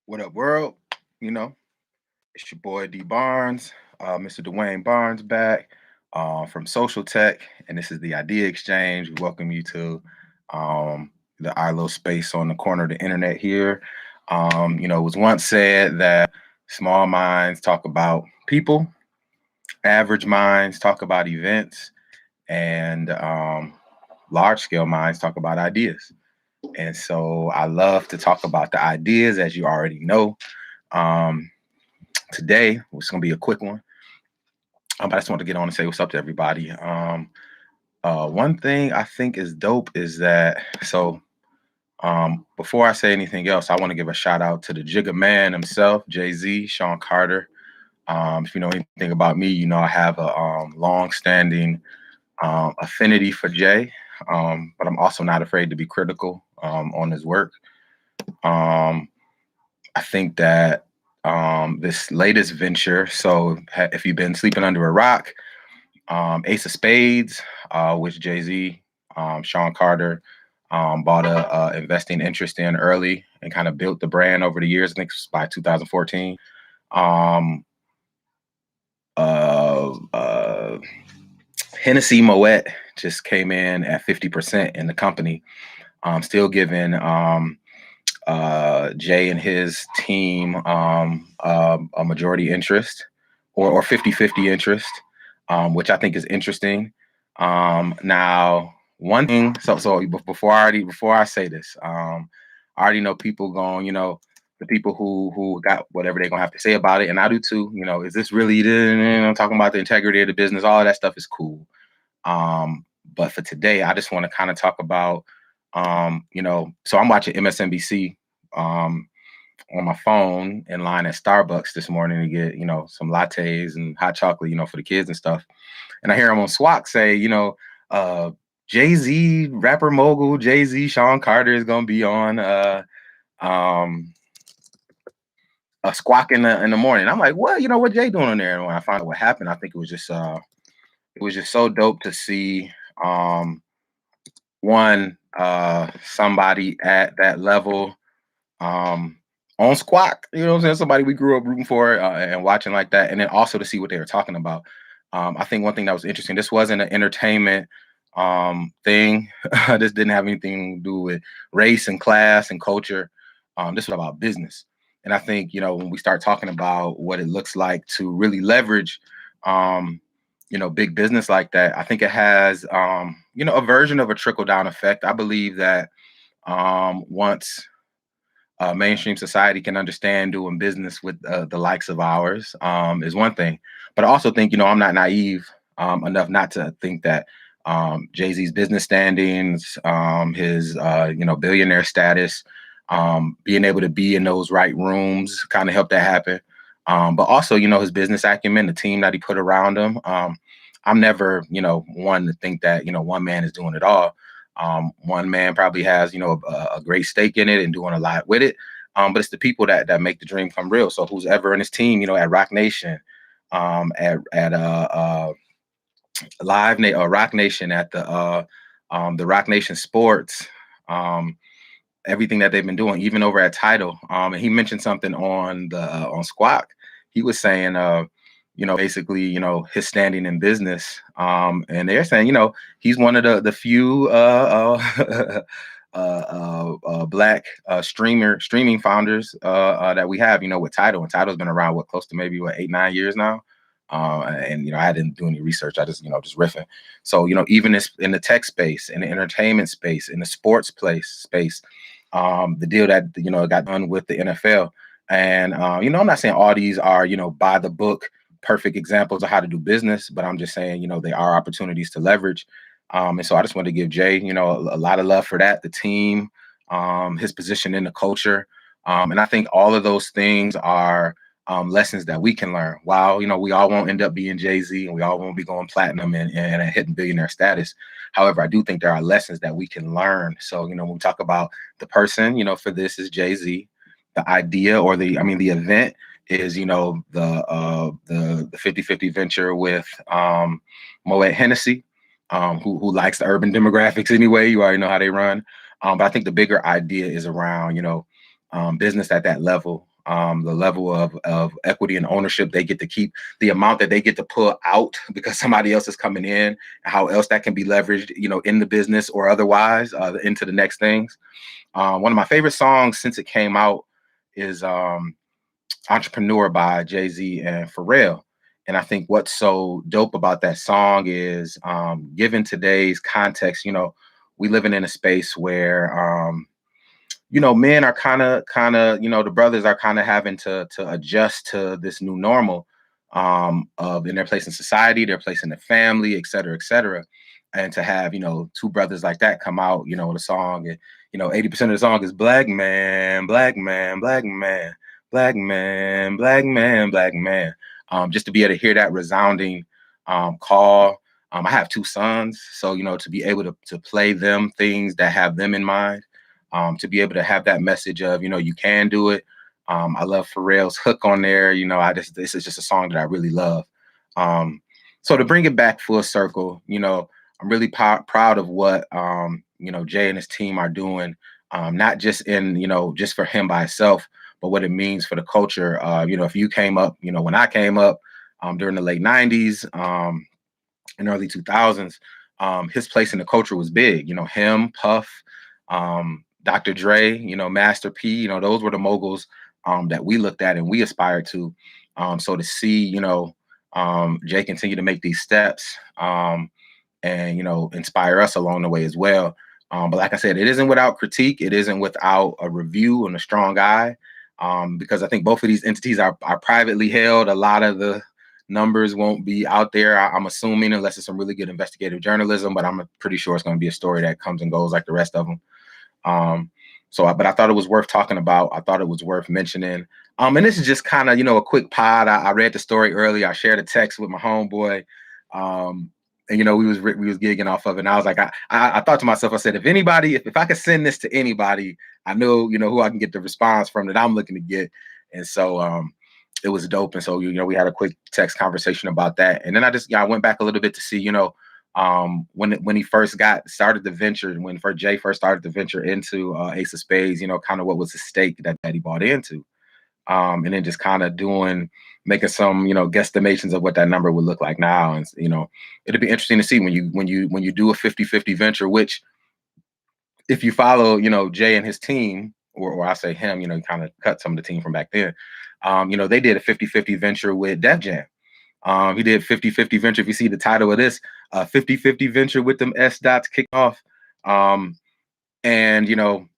What up, world? You know, it's your boy D Barnes, Mr. Dwayne Barnes back from Social Tech, and this is the Idea Exchange. We welcome you to our little space on the corner of the internet here. It was once said that small minds talk about people, average minds talk about events, and large scale minds talk about ideas. And so I love to talk about the ideas, as you already know. Um, Today, it's going to be a quick one. But I just want to get on and say what's up to everybody. One thing I think is dope is that, before I say anything else, I want to give a shout out to the Jigga Man himself, Jay-Z, Sean Carter. If you know anything about me, you know I have a long-standing affinity for Jay, but I'm also not afraid to be critical on his work. Um, I think that this latest venture, so if you've been sleeping under a rock, Ace of Spades, which Jay-Z, Sean Carter bought a investing interest in early and kind of built the brand over the years. I think it was by 2014. Um, uh, uh, Hennessy Moet just came in at 50% in the company, still giving Jay and his team a majority interest or 50-50 interest, which I think is interesting. Now, one thing, so before I say this, I already know people going, the people who got whatever they're gonna have to say about it, and I do too. Is this really talking about the integrity of the business? All of that stuff is cool. But for today, I just want to kind of talk about, so I'm watching MSNBC on my phone in line at Starbucks this morning to get, some lattes and hot chocolate, for the kids and stuff. And I hear him on SWAC say, Jay-Z, rapper mogul, Jay-Z, Sean Carter is going to be on um, a Squawk in the morning. I'm like, what? What Jay doing on there? And when I found out what happened, I think it was just so dope to see one somebody at that level on Squawk, you know what I'm saying? Somebody we grew up rooting for and watching like that, and then also to see what they were talking about. I think one thing that was interesting, this wasn't an entertainment thing. This didn't have anything to do with race and class and culture. This was about business. And I think, when we start talking about what it looks like to really leverage, big business like that, I think it has, a version of a trickle down effect. I believe that once mainstream society can understand doing business with the likes of ours is one thing. But I also think, I'm not naive enough not to think that Jay-Z's business standings, his, billionaire status, being able to be in those right rooms kind of helped that happen. But also, his business acumen, the team that he put around him. I'm never, one to think that, one man is doing it all. One man probably has, a great stake in it and doing a lot with it. But it's the people that make the dream come real. So who's ever in his team, at Rock Nation, at Rock Nation, at the Rock Nation Sports, everything that they've been doing, even over at Tidal. And he mentioned something on Squawk. He was saying, basically, his standing in business. And they're saying, he's one of the few black streaming founders that we have, with Tidal. And Tidal's been around close to maybe 8-9 years now. And I didn't do any research. I just just riffing. So even in the tech space, in the entertainment space, in the sports space, the deal that got done with the NFL. And I'm not saying all these are by the book perfect examples of how to do business, but I'm just saying there are opportunities to leverage. And so I just wanted to give Jay a lot of love for that, the team, his position in the culture, and I think all of those things are lessons that we can learn. While we all won't end up being Jay-Z and we all won't be going platinum and hitting billionaire status. However, I do think there are lessons that we can learn. So when we talk about the person, for this is Jay-Z. The idea or the event is the 50-50 venture with Moet Hennessy, who likes the urban demographics anyway. You already know how they run. But I think the bigger idea is around business at that level. the level of equity and ownership they get to keep, the amount that they get to pull out because somebody else is coming in, how else that can be leveraged, in the business or otherwise into the next things. One of my favorite songs since it came out is Entrepreneur by Jay-Z and Pharrell. And I think what's so dope about that song is, given today's context, we living in a space where, men are kind of, the brothers are kind of having to adjust to this new normal, of in their place in society, their place in the family, et cetera, et cetera. And to have, two brothers like that come out, with a song, and 80% of the song is black man, black man, black man, black man, black man, black man. Just to be able to hear that resounding call. I have two sons, so to be able to play them things that have them in mind, to be able to have that message of, you can do it. I love Pharrell's hook on there. This is just a song that I really love. So to bring it back full circle, I'm really proud of what, Jay and his team are doing, not just just for him by himself, but what it means for the culture. If you came up, when I came up during the late 90s, and early 2000s, his place in the culture was big. Him, Puff, Dr. Dre, Master P, those were the moguls that we looked at and we aspired to. So to see, Jay continue to make these steps, and inspire us along the way as well. But like I said, it isn't without critique. It isn't without a review and a strong eye, because I think both of these entities are privately held. A lot of the numbers won't be out there, I'm assuming, unless it's some really good investigative journalism. But I'm pretty sure it's going to be a story that comes and goes like the rest of them. But I thought it was worth talking about. I thought it was worth mentioning. And this is just kind of, a quick pod. I read the story earlier. I shared a text with my homeboy. And we was gigging off of it. And I was like, I thought to myself, I said, if I could send this to anybody, I know, who I can get the response from that I'm looking to get. And so it was dope. And so, we had a quick text conversation about that. And then I went back a little bit to see, when he first started the venture, when Jay first started the venture into Ace of Spades, kind of what was the stake that he bought into. And then just kind of making some, guesstimations of what that number would look like now. And, it'd be interesting to see when you do a 50-50 venture, which if you follow, Jay and his team, or I say him, kind of cut some of the team from back then, they did a 50-50 venture with Def Jam. He did 50-50 venture. If you see the title of this, 50-50 venture with them S.dots kick off. And,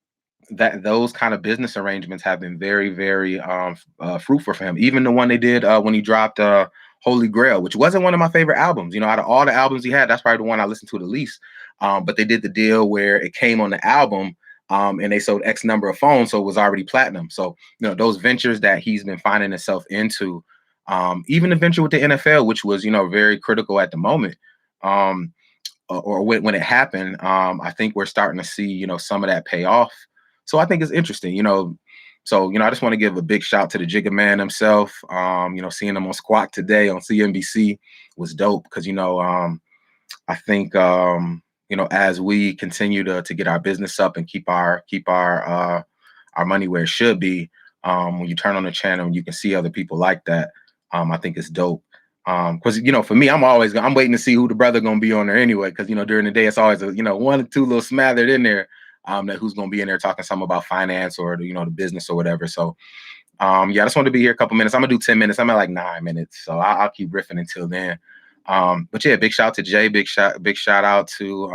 that those kind of business arrangements have been very, very fruitful for him. Even the one they did when he dropped Holy Grail, which wasn't one of my favorite albums. Out of all the albums he had, that's probably the one I listened to the least. But they did the deal where it came on the album, and they sold X number of phones, so it was already platinum. So, those ventures that he's been finding himself into, even the venture with the NFL, which was, very critical at the moment, or when it happened, I think we're starting to see, some of that pay off. So I think it's interesting, So, I just want to give a big shout to the Jigga Man himself. Seeing him on Squawk today on CNBC was dope because, I think, as we continue to get our business up and keep our money where it should be, when you turn on the channel and you can see other people like that, I think it's dope. Because for me, I'm waiting to see who the brother gonna be on there anyway. Because during the day it's always a one or two little smothered in there, that who's gonna be in there talking something about finance or the business or whatever. So I just wanted to be here a couple minutes. I'm gonna do 10 minutes. I'm at like 9 minutes, so I'll keep riffing until then. But yeah, big shout out to Jay. Big shout out to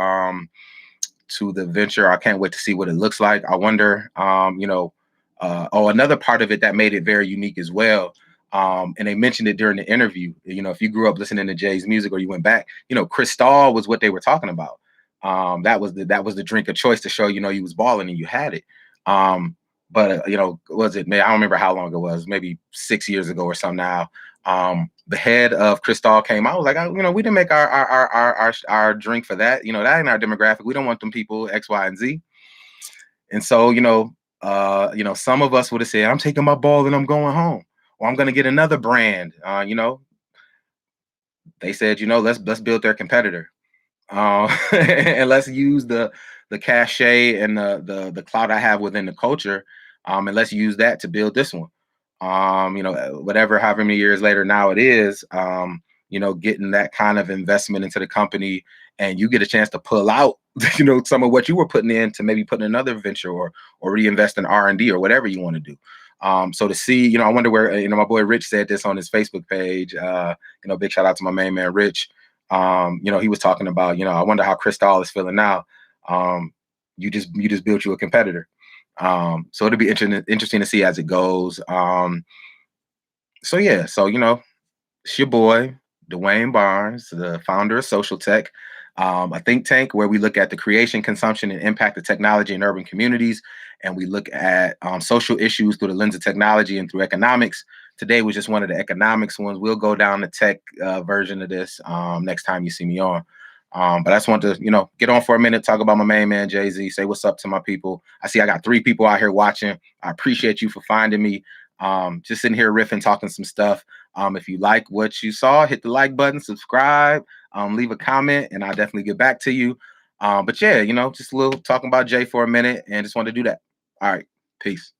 the venture. I can't wait to see what it looks like. I wonder, another part of it that made it very unique as well. And they mentioned it during the interview. If you grew up listening to Jay's music or you went back, Cristal was what they were talking about. That was the drink of choice to show, you was balling and you had it. But was it? I don't remember how long it was. Maybe 6 years ago or something. Now, the head of Cristal came out. I was like, we didn't make our drink for that. That ain't our demographic. We don't want them people X, Y, and Z. And so, some of us would have said, I'm taking my ball and I'm going home. Or I'm going to get another brand. They said, let's build their competitor, and let's use the cachet and the clout I have within the culture, and let's use that to build this one. whatever, however many years later now it is, getting that kind of investment into the company, and you get a chance to pull out, some of what you were putting in to maybe put in another venture, or reinvest in R&D or whatever you want to do. So to see, I wonder where, my boy Rich said this on his Facebook page. Big shout out to my main man Rich. He was talking about, I wonder how Cristal is feeling now. You just built you a competitor. So it'll be interesting to see as it goes. So yeah, so it's your boy, Dwayne Barnes, the founder of Social Tech, a think tank where we look at the creation, consumption, and impact of technology in urban communities. And we look at social issues through the lens of technology and through economics. Today was just one of the economics ones. We'll go down the tech version of this next time you see me on. But I just want to, get on for a minute, talk about my main man, Jay-Z, say what's up to my people. I see I got 3 people out here watching. I appreciate you for finding me. Just sitting here riffing, talking some stuff. If you like what you saw, hit the like button, subscribe, leave a comment, and I'll definitely get back to you. But yeah, just a little talking about Jay for a minute, and just want to do that. All right, peace.